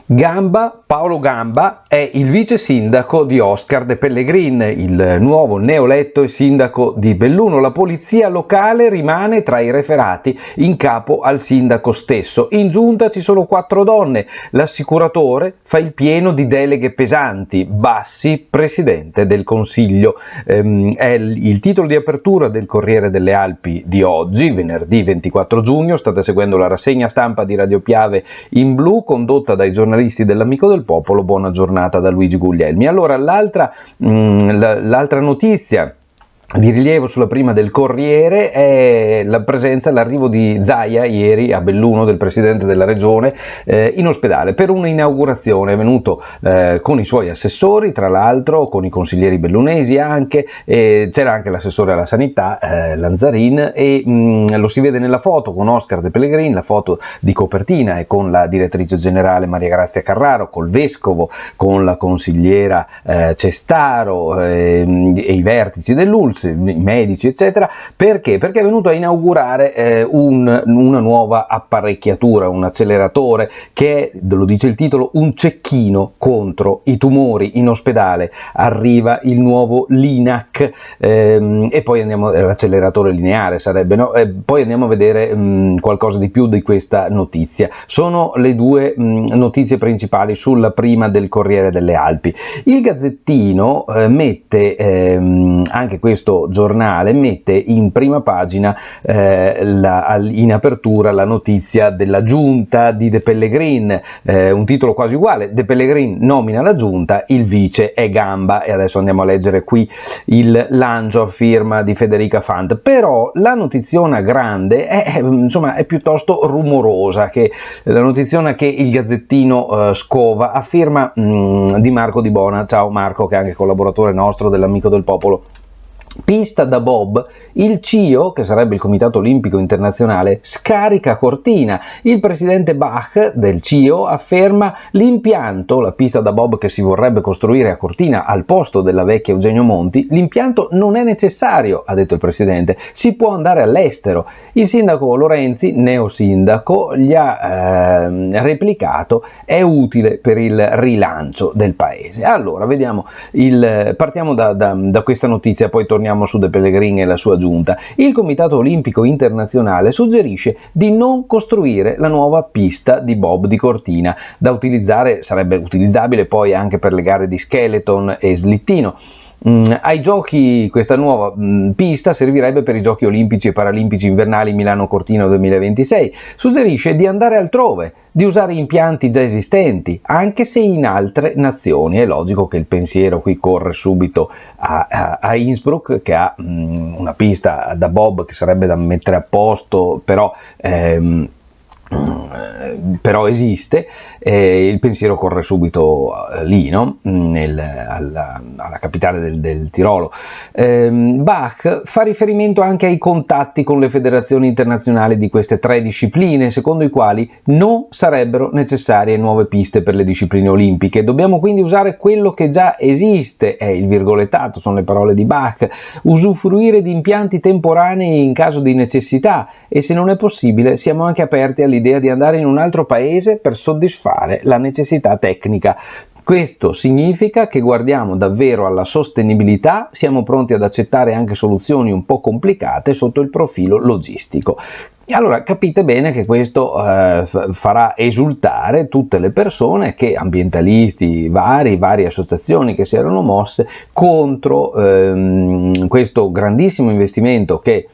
Paolo Gamba è il vice sindaco di Oscar De Pellegrin, il nuovo neoeletto sindaco di Belluno. La polizia locale rimane tra i referati in capo al sindaco stesso. In giunta ci sono 4 donne. L'assicuratore fa il pieno di deleghe pesanti. Bassi, presidente del Consiglio. È il titolo di apertura del Corriere delle Alpi di oggi, venerdì 24 giugno. State seguendo la rassegna stampa di Radio Piave in blu, condotta dai giornalisti dell'Amico del Popolo. Buona giornata da Luigi Guglielmi. Allora, l'altra notizia di rilievo sulla prima del Corriere è l'arrivo di Zaia ieri a Belluno, del presidente della regione, in ospedale per un'inaugurazione. È venuto con i suoi assessori, tra l'altro con i consiglieri bellunesi anche, c'era anche l'assessore alla sanità Lanzarin, e lo si vede nella foto con Oscar De Pellegrin, la foto di copertina, e con la direttrice generale Maria Grazia Carraro, col vescovo, con la consigliera Cestaro e i vertici dell'ULSS, i medici eccetera. Perché? Perché è venuto a inaugurare una nuova apparecchiatura, un acceleratore che è, lo dice il titolo, un cecchino contro i tumori in ospedale. Arriva il nuovo Linac, e poi andiamo all'acceleratore lineare, sarebbe, no? Poi andiamo a vedere qualcosa di più di questa notizia. Sono le due notizie principali sulla prima del Corriere delle Alpi. Il Gazzettino mette anche questo giornale mette in prima pagina in apertura la notizia della giunta di De Pellegrin, un titolo quasi uguale: De Pellegrin nomina la giunta, il vice è Gamba. E adesso andiamo a leggere qui il lancio a firma di Federica Fant. Però la notiziona grande è piuttosto rumorosa, che la notiziona che il Gazzettino scova a firma di Marco Di Bona. Ciao Marco, che è anche collaboratore nostro dell'Amico del Popolo. Pista da bob, il CIO, che sarebbe il Comitato Olimpico Internazionale, scarica Cortina. Il presidente Bach del CIO afferma: l'impianto, la pista da bob che si vorrebbe costruire a Cortina al posto della vecchia Eugenio Monti, l'impianto non è necessario, ha detto il presidente, si può andare all'estero. Il sindaco Lorenzi, neosindaco, gli ha replicato: è utile per il rilancio del paese. Allora, vediamo, partiamo da questa notizia, poi torniamo su De Pellegrin e la sua giunta. Il Comitato Olimpico Internazionale suggerisce di non costruire la nuova pista di bob di Cortina, da utilizzare, sarebbe utilizzabile poi anche per le gare di skeleton e slittino. Ai giochi questa nuova pista servirebbe per i giochi olimpici e paralimpici invernali Milano-Cortina 2026. Suggerisce di andare altrove, di usare impianti già esistenti, anche se in altre nazioni. È logico che il pensiero qui corre subito a Innsbruck, che ha una pista da bob che sarebbe da mettere a posto, però esiste, il pensiero corre subito lì, no? Alla capitale del Tirolo. Bach fa riferimento anche ai contatti con le federazioni internazionali di queste 3 discipline, secondo i quali non sarebbero necessarie nuove piste per le discipline olimpiche. Dobbiamo quindi usare quello che già esiste, è il virgolettato, sono le parole di Bach, usufruire di impianti temporanei in caso di necessità, e se non è possibile siamo anche aperti all'idea di andare in un altro paese per soddisfare la necessità tecnica. Questo significa che guardiamo davvero alla sostenibilità, siamo pronti ad accettare anche soluzioni un po' complicate sotto il profilo logistico. Allora capite bene che questo farà esultare tutte le persone, che ambientalisti, varie associazioni che si erano mosse contro questo grandissimo investimento che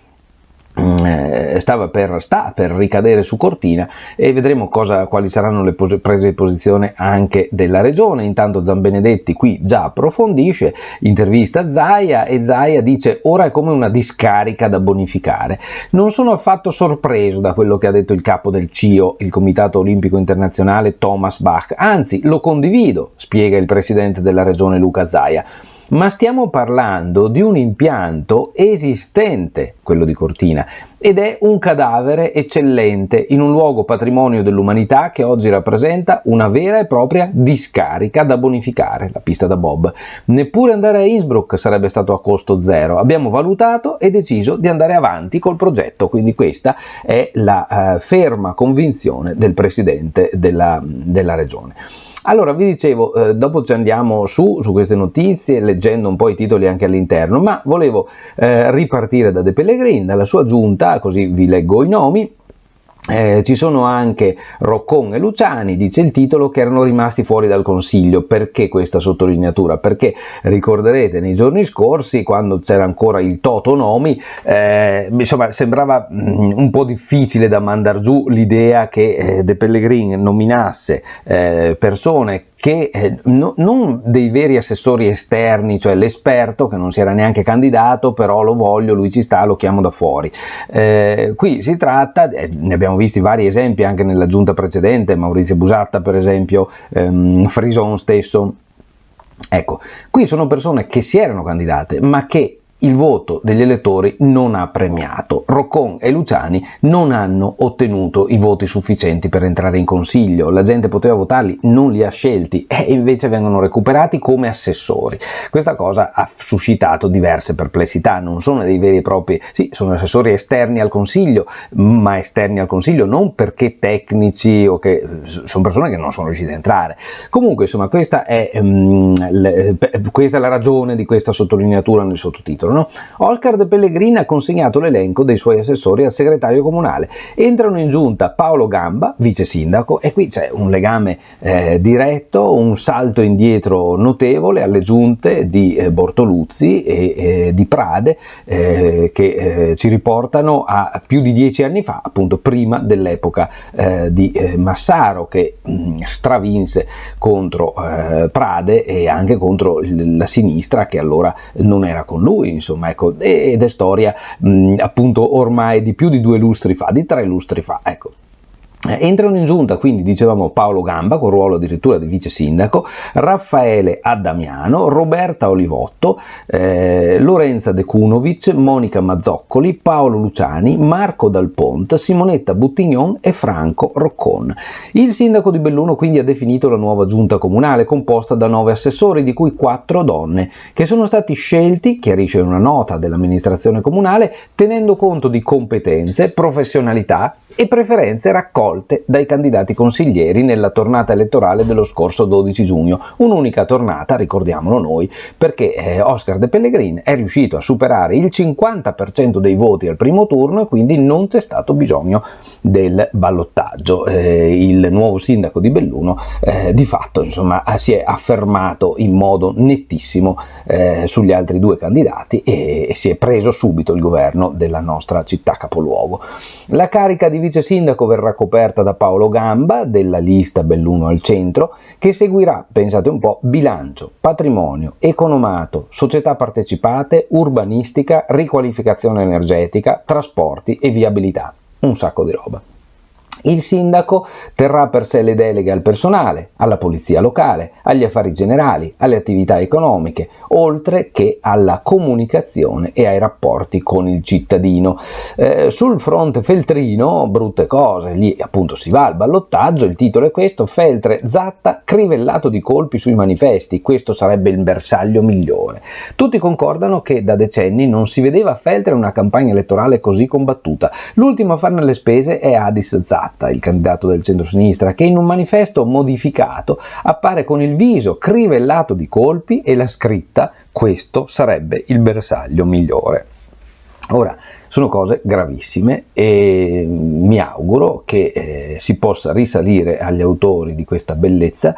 sta per ricadere su Cortina, e vedremo quali saranno le prese di posizione anche della regione. Intanto Zambenedetti qui già approfondisce, intervista Zaia, e Zaia dice: ora è come una discarica da bonificare. Non sono affatto sorpreso da quello che ha detto il capo del CIO, il Comitato Olimpico Internazionale, Thomas Bach, anzi lo condivido, spiega il presidente della regione Luca Zaia. Ma stiamo parlando di un impianto esistente, quello di Cortina, ed è un cadavere eccellente in un luogo patrimonio dell'umanità che oggi rappresenta una vera e propria discarica da bonificare, la pista da bob. Neppure andare a Innsbruck sarebbe stato a costo zero. Abbiamo valutato e deciso di andare avanti col progetto, quindi questa è la ferma convinzione del presidente della regione. Allora, vi dicevo, dopo ci andiamo su queste notizie, leggendo un po' i titoli anche all'interno, ma volevo ripartire da De Pellegrin, dalla sua giunta, così vi leggo i nomi. Ci sono anche Roccon e Luciani, dice il titolo, che erano rimasti fuori dal Consiglio. Perché questa sottolineatura? Perché ricorderete nei giorni scorsi, quando c'era ancora il Toto Nomi, insomma sembrava un po' difficile da mandar giù l'idea che De Pellegrin nominasse persone che non dei veri assessori esterni, cioè l'esperto che non si era neanche candidato, però lo voglio, lui ci sta, lo chiamo da fuori. Qui si tratta, ne abbiamo visti vari esempi anche nella giunta precedente, Maurizio Busatta per esempio, Frison stesso. Ecco, qui sono persone che si erano candidate ma che il voto degli elettori non ha premiato. Roccon e Luciani non hanno ottenuto i voti sufficienti per entrare in consiglio, la gente poteva votarli, non li ha scelti e invece vengono recuperati come assessori. Questa cosa ha suscitato diverse perplessità, non sono dei veri e propri, sì, sono assessori esterni al consiglio, ma esterni al consiglio non perché tecnici o che sono persone che non sono riuscite a entrare. Comunque insomma questa è la ragione di questa sottolineatura nel sottotitolo. No? Oscar De Pellegrin ha consegnato l'elenco dei suoi assessori al segretario comunale. Entrano in giunta Paolo Gamba, vice sindaco, e qui c'è un legame diretto, un salto indietro notevole alle giunte di Bortoluzzi e di Prade che ci riportano a più di 10 anni fa, appunto prima dell'epoca di Massaro, che stravinse contro Prade e anche contro la sinistra che allora non era con lui. Insomma, ecco, ed è storia appunto ormai di più di 2 lustri fa, di 3 lustri fa, ecco. Entrano in giunta quindi, dicevamo, Paolo Gamba con ruolo addirittura di vice sindaco, Raffaele Addamiano, Roberta Olivotto, Lorenza De Cunovic, Monica Mazzoccoli, Paolo Luciani, Marco Dal Pont, Simonetta Buttignon e Franco Roccon. Il sindaco di Belluno quindi ha definito la nuova giunta comunale composta da 9 assessori, di cui 4 donne, che sono stati scelti, chiarisce una nota dell'amministrazione comunale, tenendo conto di competenze, professionalità e preferenze raccolte dai candidati consiglieri nella tornata elettorale dello scorso 12 giugno, un'unica tornata, ricordiamolo noi, perché Oscar De Pellegrin è riuscito a superare il 50% dei voti al primo turno e quindi non c'è stato bisogno del ballottaggio. Il nuovo sindaco di Belluno di fatto insomma si è affermato in modo nettissimo sugli altri 2 candidati e si è preso subito il governo della nostra città capoluogo. La carica di vice sindaco verrà coperta da Paolo Gamba della lista Belluno al centro, che seguirà, pensate un po', bilancio, patrimonio, economato, società partecipate, urbanistica, riqualificazione energetica, trasporti e viabilità. Un sacco di roba. Il sindaco terrà per sé le deleghe al personale, alla polizia locale, agli affari generali, alle attività economiche, oltre che alla comunicazione e ai rapporti con il cittadino. Sul fronte feltrino, brutte cose, lì appunto si va al ballottaggio, il titolo è questo: Feltre, Zatta, crivellato di colpi sui manifesti, questo sarebbe il bersaglio migliore. Tutti concordano che da decenni non si vedeva a Feltre una campagna elettorale così combattuta. L'ultimo a farne le spese è Adis Zatta, il candidato del centro-sinistra, che in un manifesto modificato appare con il viso crivellato di colpi e la scritta "questo sarebbe il bersaglio migliore". Ora, sono cose gravissime e mi auguro che si possa risalire agli autori di questa bellezza,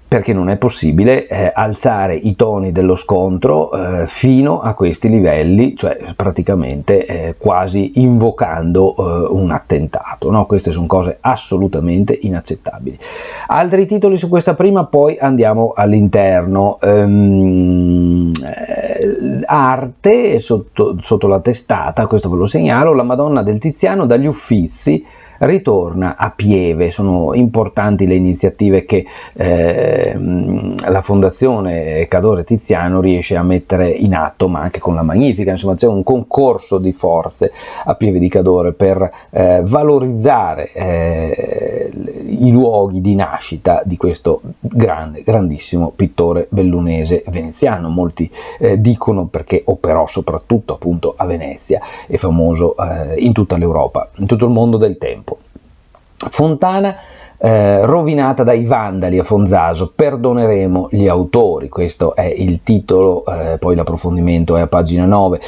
perché non è possibile alzare i toni dello scontro fino a questi livelli, cioè praticamente quasi invocando un attentato, no? Queste sono cose assolutamente inaccettabili. Altri titoli su questa prima, poi andiamo all'interno. Arte, sotto la testata, questo ve lo segnalo, la Madonna del Tiziano dagli Uffizi ritorna a Pieve. Sono importanti le iniziative che la Fondazione Cadore Tiziano riesce a mettere in atto, ma anche con la Magnifica, insomma c'è un concorso di forze a Pieve di Cadore per valorizzare i luoghi di nascita di questo grandissimo pittore bellunese veneziano. Molti dicono perché operò soprattutto appunto a Venezia, è famoso in tutta l'Europa, in tutto il mondo del tempo. Fontana rovinata dai vandali a Fonzaso, perdoneremo gli autori, questo è il titolo, poi l'approfondimento è a pagina 9.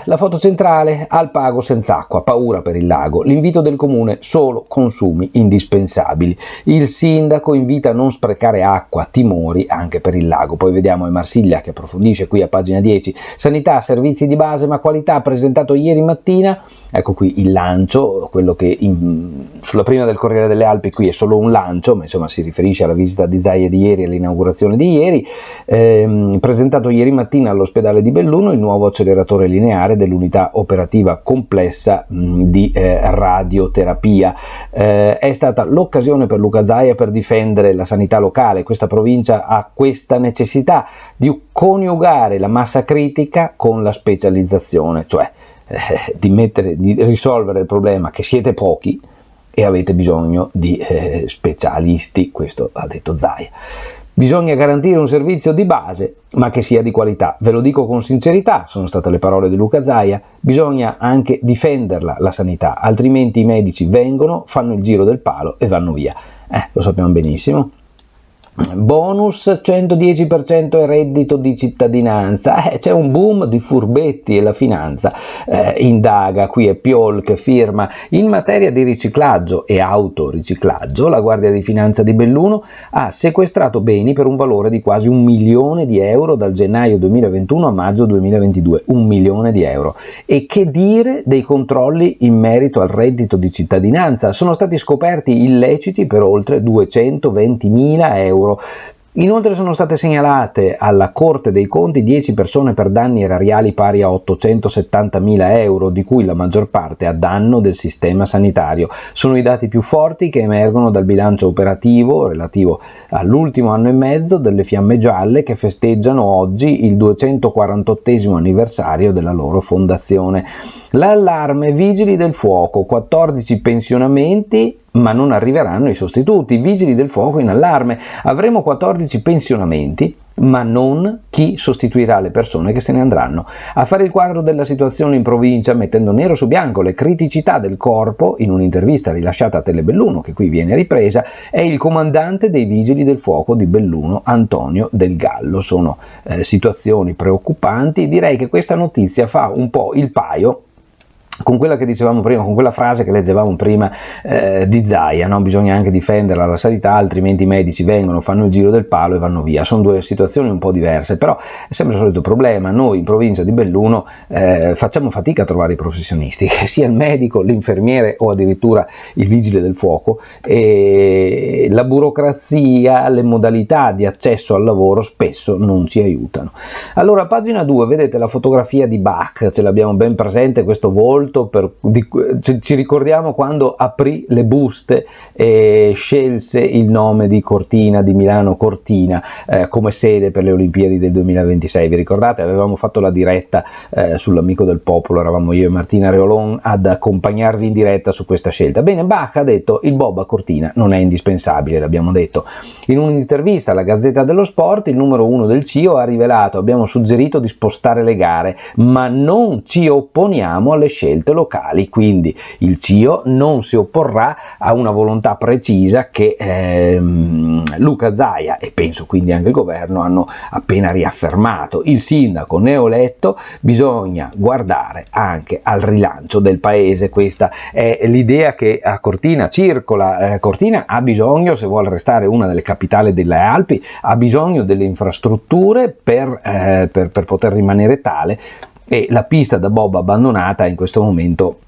La foto centrale: al pago senza acqua, paura per il lago, l'invito del comune: solo consumi indispensabili. Il sindaco invita a non sprecare acqua, timori anche per il lago. Poi vediamo Marsiglia che approfondisce qui a pagina 10. Sanità, servizi di base ma qualità, presentato ieri mattina. Ecco qui il lancio, quello che sulla prima del Corriere delle Alpi qui è solo un lancio, ma insomma si riferisce alla visita di Zaia di ieri e all'inaugurazione di ieri. Presentato ieri mattina all'ospedale di Belluno il nuovo acceleratore lineare dell'unità operativa complessa di radioterapia. È stata l'occasione per Luca Zaia per difendere la sanità locale. Questa provincia ha questa necessità di coniugare la massa critica con la specializzazione, cioè di risolvere il problema che siete pochi e avete bisogno di specialisti. Questo ha detto Zaia. Bisogna garantire un servizio di base ma che sia di qualità. Ve lo dico con sincerità, sono state le parole di Luca Zaia. Bisogna anche difenderla la sanità, altrimenti i medici vengono, fanno il giro del palo e vanno via. Lo sappiamo benissimo. Bonus 110% e reddito di cittadinanza. C'è un boom di furbetti e la finanza indaga. Qui è Piol che firma. In materia di riciclaggio e autoriciclaggio, la Guardia di Finanza di Belluno ha sequestrato beni per un valore di quasi 1 milione di euro dal gennaio 2021 a maggio 2022. 1 milione di euro. E che dire dei controlli in merito al reddito di cittadinanza? Sono stati scoperti illeciti per oltre 220.000 euro. Inoltre sono state segnalate alla Corte dei Conti 10 persone per danni erariali pari a 870.000 euro, di cui la maggior parte a danno del sistema sanitario. Sono i dati più forti che emergono dal bilancio operativo relativo all'ultimo anno e mezzo delle Fiamme Gialle, che festeggiano oggi il 248esimo anniversario della loro fondazione. L'allarme: Vigili del Fuoco, 14 pensionamenti ma non arriveranno i sostituti. Vigili del Fuoco in allarme: avremo 14 pensionamenti ma non chi sostituirà le persone che se ne andranno. A fare il quadro della situazione in provincia, mettendo nero su bianco le criticità del corpo, in un'intervista rilasciata a Telebelluno, che qui viene ripresa, è il comandante dei Vigili del Fuoco di Belluno, Antonio Del Gallo. Sono situazioni preoccupanti. Direi che questa notizia fa un po' il paio con quella che dicevamo prima, con quella frase che leggevamo prima di Zaia, no? Bisogna anche difenderla la sanità, altrimenti i medici vengono, fanno il giro del palo e vanno via. Sono due situazioni un po' diverse, però è sempre il solito problema. Noi in provincia di Belluno facciamo fatica a trovare i professionisti, che sia il medico, l'infermiere o addirittura il vigile del fuoco, e la burocrazia, le modalità di accesso al lavoro spesso non ci aiutano. Allora, a pagina 2 vedete la fotografia di Bach, ce l'abbiamo ben presente questo volto. Ci ricordiamo quando aprì le buste e scelse il nome di Cortina, di Milano Cortina, come sede per le Olimpiadi del 2026. Vi ricordate? Avevamo fatto la diretta sull'Amico del Popolo, eravamo io e Martina Reolon ad accompagnarvi in diretta su questa scelta. Bene, Bach ha detto: il bob a Cortina non è indispensabile, l'abbiamo detto. In un'intervista alla Gazzetta dello Sport, il numero 1 del CIO ha rivelato: abbiamo suggerito di spostare le gare, ma non ci opponiamo alle scelte locali. Quindi il CIO non si opporrà a una volontà precisa che Luca Zaia e penso quindi anche il governo hanno appena riaffermato. Il sindaco neoeletto: bisogna guardare anche al rilancio del paese. Questa è l'idea che a Cortina circola. Cortina ha bisogno, se vuole restare una delle capitali delle Alpi, ha bisogno delle infrastrutture per poter rimanere tale, e la pista da bob abbandonata in questo momento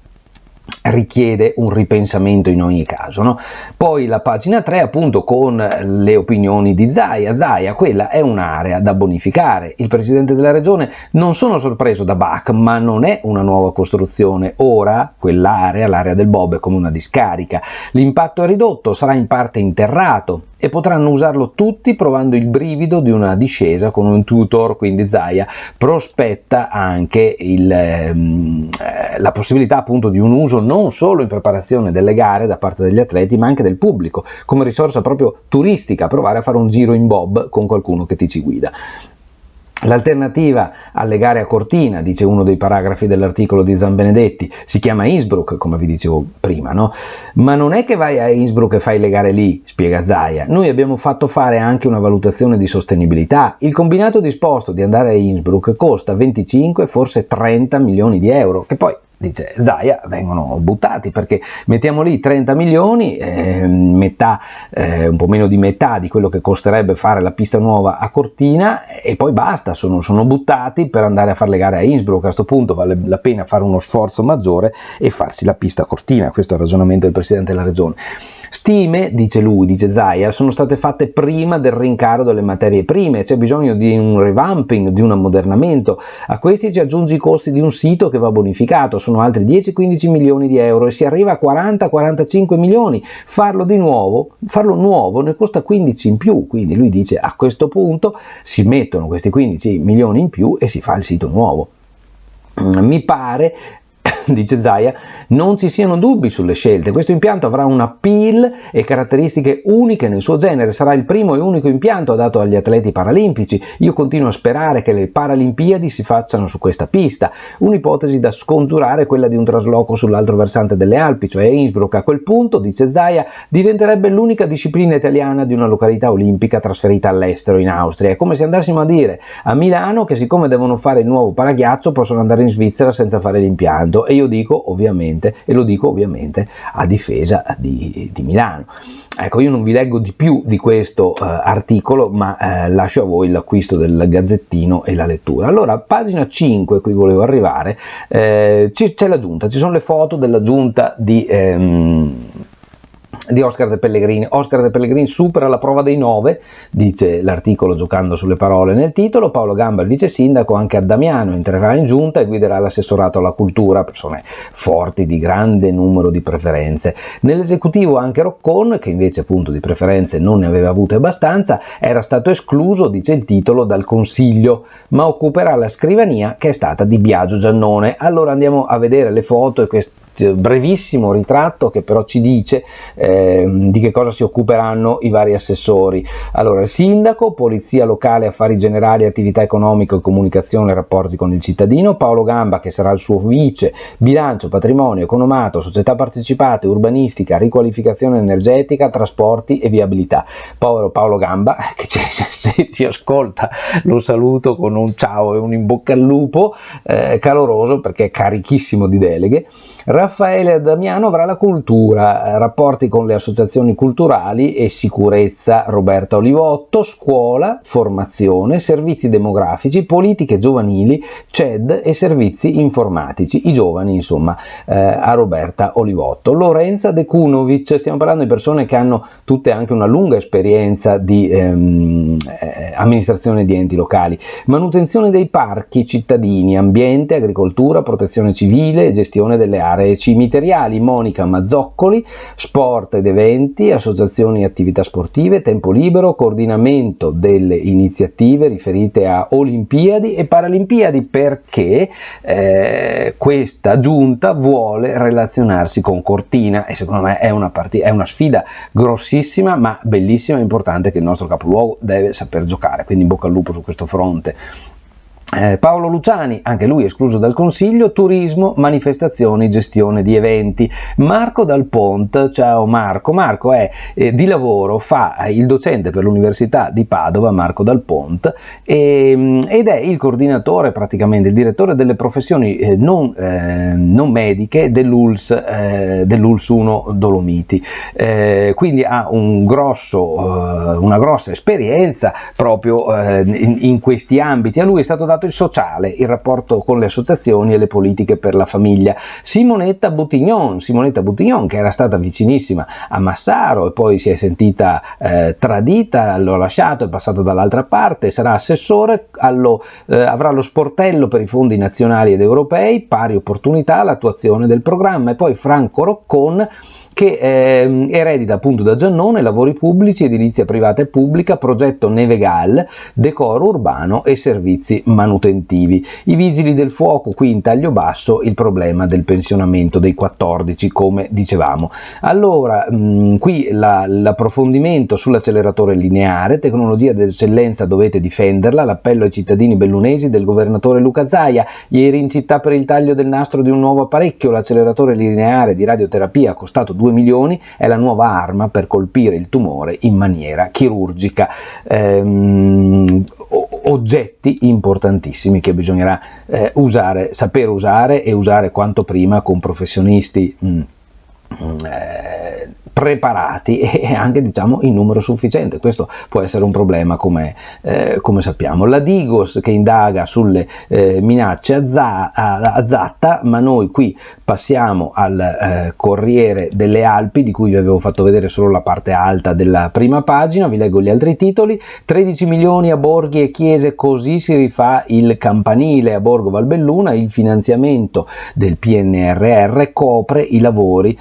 richiede un ripensamento in ogni caso, no? Poi la pagina 3 appunto con le opinioni di Zaia, quella è un'area da bonificare. Il presidente della regione: non sono sorpreso da Bach, ma non è una nuova costruzione, ora quell'area, l'area del Bob, è come una discarica, l'impatto è ridotto, sarà in parte interrato e potranno usarlo tutti provando il brivido di una discesa con un tutor. Quindi Zaia prospetta anche la possibilità appunto di un uso non solo in preparazione delle gare da parte degli atleti, ma anche del pubblico, come risorsa proprio turistica, provare a fare un giro in bob con qualcuno che ti ci guida. L'alternativa alle gare a Cortina, dice uno dei paragrafi dell'articolo di Zambenedetti, si chiama Innsbruck, come vi dicevo prima, no? Ma non è che vai a Innsbruck e fai le gare lì, spiega Zaia. Noi abbiamo fatto fare anche una valutazione di sostenibilità. Il combinato disposto di andare a Innsbruck costa 25, forse 30 milioni di euro, che poi, dice Zaia, vengono buttati, perché mettiamo lì 30 milioni, metà, un po' meno di metà di quello che costerebbe fare la pista nuova a Cortina, e poi basta, sono buttati per andare a fare le gare a Innsbruck. A questo punto vale la pena fare uno sforzo maggiore e farsi la pista a Cortina. Questo è il ragionamento del presidente della regione. Stime, dice Zaia, sono state fatte prima del rincaro delle materie prime, c'è bisogno di un revamping, di un ammodernamento. A questi ci aggiungi i costi di un sito che va bonificato, sono altri 10-15 milioni di euro e si arriva a 40-45 milioni. Farlo nuovo ne costa 15 in più, quindi lui dice a questo punto si mettono questi 15 milioni in più e si fa il sito nuovo. Mi pare, dice Zaia, non ci siano dubbi sulle scelte. Questo impianto avrà un appeal e caratteristiche uniche nel suo genere, sarà il primo e unico impianto adatto agli atleti paralimpici. Io continuo a sperare che le Paralimpiadi si facciano su questa pista. Un'ipotesi da scongiurare è quella di un trasloco sull'altro versante delle Alpi, cioè Innsbruck. A quel punto, dice Zaia, diventerebbe l'unica disciplina italiana di una località olimpica trasferita all'estero, in Austria. È come se andassimo a dire a Milano che siccome devono fare il nuovo paraghiaccio possono andare in Svizzera senza fare l'impianto. E io dico ovviamente, e lo dico ovviamente a difesa di Milano. Ecco, io non vi leggo di più di questo articolo, ma lascio a voi l'acquisto del Gazzettino e la lettura. Allora, pagina 5, qui volevo arrivare, c'è la giunta, ci sono le foto della giunta di Oscar De Pellegrini. Oscar De Pellegrini supera la prova dei 9, dice l'articolo giocando sulle parole nel titolo. Paolo Gamba, il vice sindaco, anche a Damiano entrerà in giunta e guiderà l'assessorato alla cultura, persone forti di grande numero di preferenze. Nell'esecutivo anche Roccon, che invece appunto di preferenze non ne aveva avute abbastanza, era stato escluso, dice il titolo, dal consiglio, ma occuperà la scrivania che è stata di Biagio Giannone. Allora andiamo a vedere le foto e questo brevissimo ritratto che però ci dice di che cosa si occuperanno i vari assessori. Allora, il sindaco, polizia locale, affari generali, attività economiche, comunicazione e rapporti con il cittadino. Paolo Gamba, che sarà il suo vice, bilancio, patrimonio, economato, società partecipate, urbanistica, riqualificazione energetica, trasporti e viabilità. Povero Paolo Gamba, che se ci ascolta lo saluto con un ciao e un in bocca al lupo caloroso, perché è carichissimo di deleghe. Raffaele Damiano avrà la cultura, rapporti con le associazioni culturali e sicurezza. Roberta Olivotto, scuola, formazione, servizi demografici, politiche giovanili, CED e servizi informatici. I giovani, insomma, a Roberta Olivotto. Lorenza De Kunovic, stiamo parlando di persone che hanno tutte anche una lunga esperienza di amministrazione di enti locali. Manutenzione dei parchi cittadini, ambiente, agricoltura, protezione civile e gestione delle aree cimiteriali. Monica Mazzoccoli, sport ed eventi, associazioni e attività sportive, tempo libero, coordinamento delle iniziative riferite a Olimpiadi e Paralimpiadi, perché questa giunta vuole relazionarsi con Cortina e secondo me è una sfida grossissima ma bellissima e importante che il nostro capoluogo deve saper giocare, quindi in bocca al lupo su questo fronte. Paolo Luciani, anche lui escluso dal consiglio, turismo, manifestazioni, gestione di eventi. Marco Dal Pont, ciao Marco. Marco è di lavoro, fa il docente per l'Università di Padova, Marco Dal Pont, ed è il coordinatore, praticamente il direttore delle professioni non mediche dell'ULS 1 Dolomiti, quindi ha una grossa esperienza proprio in questi ambiti. A lui è stato dato preoccupato il sociale, il rapporto con le associazioni e le politiche per la famiglia. Simonetta Buttignon, che era stata vicinissima a Massaro e poi si è sentita tradita, l'ho lasciato, è passato dall'altra parte, sarà assessore, avrà lo sportello per i fondi nazionali ed europei, pari opportunità, l'attuazione del programma. E poi Franco Roccon, che eredita appunto da Giannone lavori pubblici, edilizia privata e pubblica, progetto Nevegal, decoro urbano e servizi manutentivi. I vigili del fuoco, qui in taglio basso il problema del pensionamento dei 14, come dicevamo. Allora qui l'approfondimento sull'acceleratore lineare, tecnologia d'eccellenza, dovete difenderla, l'appello ai cittadini bellunesi del governatore Luca Zaia, ieri in città per il taglio del nastro di un nuovo apparecchio, l'acceleratore lineare di radioterapia costato 2 milioni, è la nuova arma per colpire il tumore in maniera chirurgica. Oggetti importantissimi che bisognerà saper usare e usare quanto prima con professionisti preparati e anche diciamo in numero sufficiente. Questo può essere un problema come sappiamo. La Digos che indaga sulle minacce a Zatta, ma noi qui passiamo al Corriere delle Alpi, di cui vi avevo fatto vedere solo la parte alta della prima pagina. Vi leggo gli altri titoli. 13 milioni a borghi e chiese, così si rifà il campanile a Borgo Valbelluna, il finanziamento del PNRR copre i lavori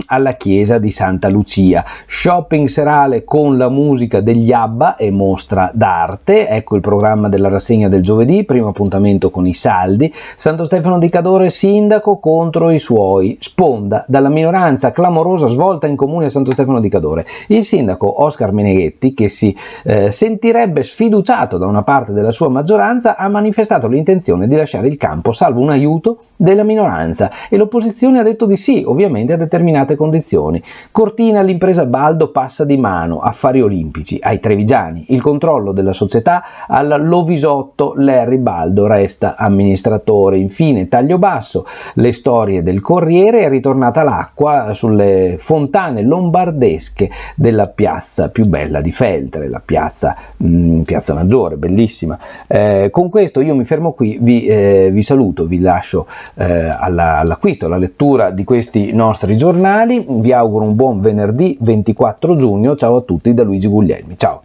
alla chiesa di Santa Lucia. Shopping serale con la musica degli ABBA e mostra d'arte, ecco il programma della rassegna del giovedì, primo appuntamento con i saldi. Santo Stefano di Cadore sindaco contro i suoi, sponda dalla minoranza, clamorosa svolta in comune a Santo Stefano di Cadore. Il sindaco Oscar Meneghetti, che si sentirebbe sfiduciato da una parte della sua maggioranza, ha manifestato l'intenzione di lasciare il campo salvo un aiuto della minoranza, e l'opposizione ha detto di sì, ovviamente a determinate condizioni. Cortina, l'impresa Baldo passa di mano, affari olimpici ai trevigiani, il controllo della società alla Lovisotto, Larry Baldo resta amministratore. Infine taglio basso, le storie del Corriere, è ritornata l'acqua sulle fontane lombardesche della piazza più bella di Feltre, la piazza Maggiore, bellissima. Con questo io mi fermo qui, vi saluto, vi lascio all'acquisto, alla lettura di questi nostri giornali, vi auguro un buon venerdì 24 giugno, ciao a tutti da Luigi Guglielmi, ciao!